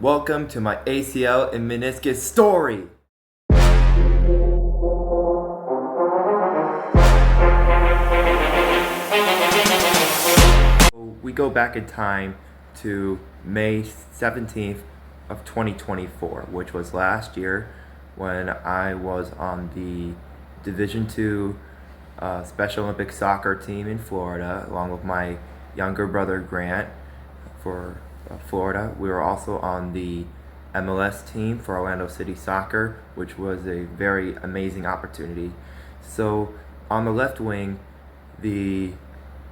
Welcome to my ACL and Meniscus story. We go back in time to May 17th of 2024, which was last year when I was on the Division II Special Olympic soccer team in Florida, along with my younger brother Grant for Florida. We were also on the MLS team for Orlando City Soccer, which was a very amazing opportunity. So on the left wing, the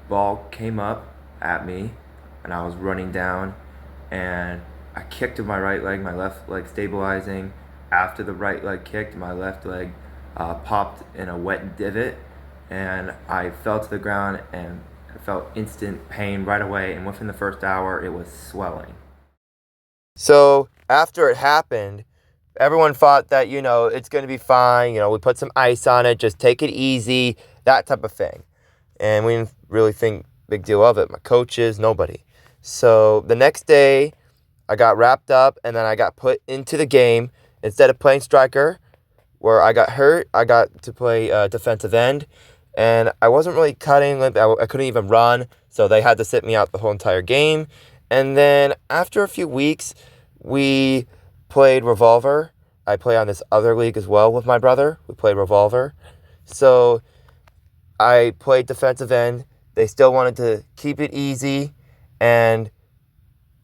ball came up at me and I was running down and I kicked with my right leg, my left leg stabilizing. After the right leg kicked, my left leg popped in a wet divot and I fell to the ground and I felt instant pain right away, and within the first hour it was swelling. So after it happened, everyone thought that, it's going to be fine. We put some ice on it, just take it easy, that type of thing. And we didn't really think big deal of it. My coaches, nobody. So the next day, I got wrapped up and then I got put into the game. Instead of playing striker, where I got hurt, I got to play defensive end. And I wasn't really cutting. I couldn't even run, so they had to sit me out the whole entire game. And then after a few weeks, we played Revolver. I play on this other league as well with my brother. We played Revolver. So I played defensive end. They still wanted to keep it easy, and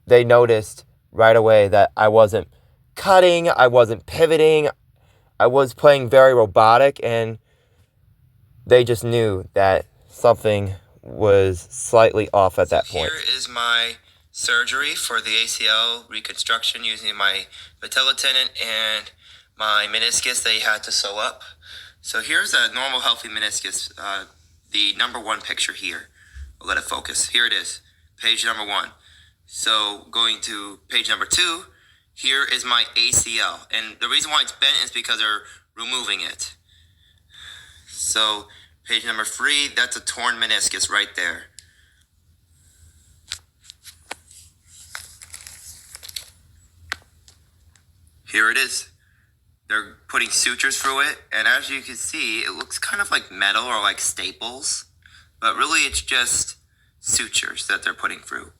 they noticed right away that I wasn't cutting, I wasn't pivoting, I was playing very robotic, and they just knew that something was slightly off at that point. Here is my surgery for the ACL reconstruction using my patella tendon and my meniscus they had to sew up. So here's a normal healthy meniscus, the number one picture here. I'll let it focus. Here it is, page number 1. So going to page number 2, here is my ACL. And the reason why it's bent is because they're removing it. So page number 3, that's a torn meniscus right there. Here it is. They're putting sutures through it, and as you can see, it looks kind of like metal or like staples, but really it's just sutures that they're putting through.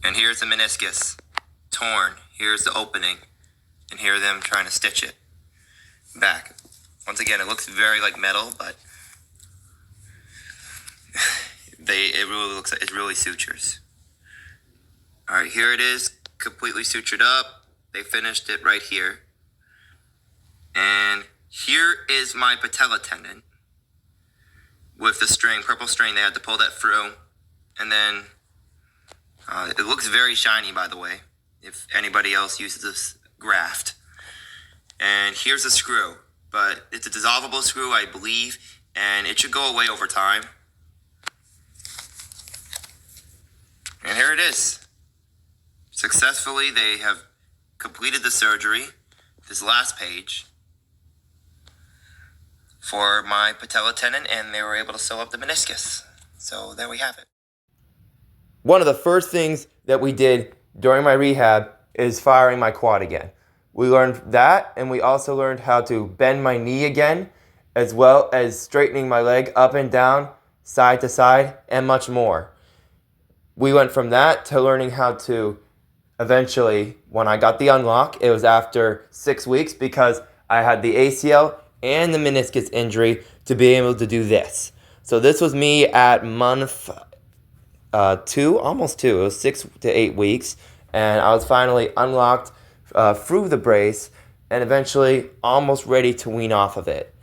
And here's the meniscus, torn. Here's the opening, and here them trying to stitch it back. Once again, it looks very like metal, but it really looks like it's really sutures. All right, here it is, completely sutured up. They finished it right here. And here is my patella tendon with the string, purple string. They had to pull that through. And then it looks very shiny, by the way, if anybody else uses this graft. And here's a screw. But it's a dissolvable screw, I believe, and it should go away over time. And here it is. Successfully, they have completed the surgery, this last page, for my patella tendon, and they were able to sew up the meniscus. So there we have it. One of the first things that we did during my rehab is firing my quad again. We learned that, and we also learned how to bend my knee again, as well as straightening my leg up and down, side to side, and much more. We went from that to learning how to eventually, when I got the unlock, it was after 6 weeks because I had the ACL and the meniscus injury to be able to do this. So this was me at month 2, almost 2. It was 6 to 8 weeks, and I was finally unlocked through the brace and eventually almost ready to wean off of it.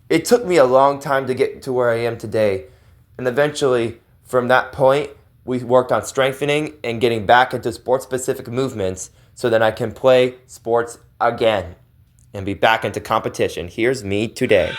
It took me a long time to get to where I am today, and eventually from that point we worked on strengthening and getting back into sport-specific movements so that I can play sports again and be back into competition. Here's me today.